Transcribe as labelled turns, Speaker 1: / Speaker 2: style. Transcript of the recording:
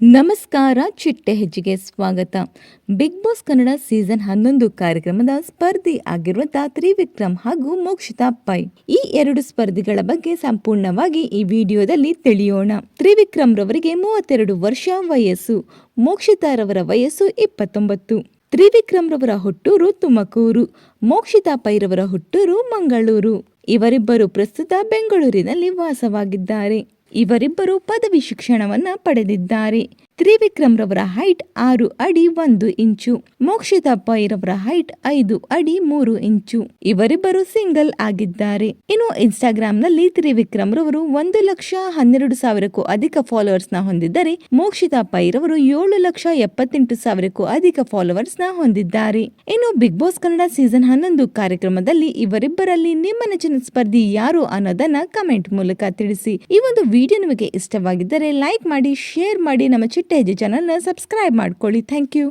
Speaker 1: ನಮಸ್ಕಾರ, ಚಿಟ್ಟೆ ಹೆಜ್ಜೆಗೆ ಸ್ವಾಗತ. ಬಿಗ್ ಬಾಸ್ ಕನ್ನಡ ಸೀಸನ್ 11 ಕಾರ್ಯಕ್ರಮದ ಸ್ಪರ್ಧಿ ಆಗಿರುವಂತಹ ತ್ರಿವಿಕ್ರಮ್ ಹಾಗೂ ಮೋಕ್ಷಿತಾ ಪೈ ಈ ಎರಡು ಸ್ಪರ್ಧಿಗಳ ಬಗ್ಗೆ ಸಂಪೂರ್ಣವಾಗಿ ಈ ವಿಡಿಯೋದಲ್ಲಿ ತಿಳಿಯೋಣ. ತ್ರಿವಿಕ್ರಮ್ ರವರಿಗೆ 32 ವರ್ಷ ವಯಸ್ಸು, ಮೋಕ್ಷಿತಾ ರವರ ವಯಸ್ಸು 29. ತ್ರಿವಿಕ್ರಮ್ ರವರ ಹುಟ್ಟೂರು ತುಮಕೂರು, ಮೋಕ್ಷಿತಾ ಪೈ ರವರ ಹುಟ್ಟೂರು ಮಂಗಳೂರು. ಇವರಿಬ್ಬರು ಪ್ರಸ್ತುತ ಬೆಂಗಳೂರಿನಲ್ಲಿ ವಾಸವಾಗಿದ್ದಾರೆ. ಇವರಿಬ್ಬರು ಪದವಿ ಶಿಕ್ಷಣವನ್ನ ಪಡೆದಿದ್ದಾರೆ. ತ್ರಿವಿಕ್ರಮ್ ರವರ ಹೈಟ್ 6 ಅಡಿ 1 ಇಂಚು, ಮೋಕ್ಷಿತಾ ಪೈ ರವರ ಹೈಟ್ 5 ಅಡಿ 3 ಇಂಚು. ಇವರಿಬ್ಬರು ಸಿಂಗಲ್ ಆಗಿದ್ದಾರೆ. ಇನ್ನು ಇನ್ಸ್ಟಾಗ್ರಾಮ್ ನಲ್ಲಿ ತ್ರಿವಿಕ್ರಮ್ ರವರು 1,12,000ಕ್ಕೂ ಅಧಿಕ ಫಾಲೋವರ್ಸ್ ನ ಹೊಂದಿದ್ದರೆ, ಮೋಕ್ಷಿತಾ ಪೈ ರವರು 7,78,000ಕ್ಕೂ ಅಧಿಕ ಫಾಲೋವರ್ಸ್ ನ ಹೊಂದಿದ್ದಾರೆ. ಇನ್ನು ಬಿಗ್ ಬಾಸ್ ಕನ್ನಡ ಸೀಸನ್ 11 ಕಾರ್ಯಕ್ರಮದಲ್ಲಿ ಇವರಿಬ್ಬರಲ್ಲಿ ನಿಮ್ಮ ನೆಚ್ಚಿನ ಸ್ಪರ್ಧಿ ಯಾರು ಅನ್ನೋದನ್ನ ಕಮೆಂಟ್ ಮೂಲಕ ತಿಳಿಸಿ. ಈ ಒಂದು ವಿಡಿಯೋ ನಿಮಗೆ ಇಷ್ಟವಾಗಿದ್ದರೆ ಲೈಕ್ ಮಾಡಿ, ಶೇರ್ ಮಾಡಿ, ನಮ್ಮ ಚಿಟ್ಟೆ ಹೆಜ್ಜೆ ಚಾನಲ್ನ ಸಬ್ಸ್ಕ್ರೈಬ್ ಮಾಡ್ಕೊಳ್ಳಿ. Thank you.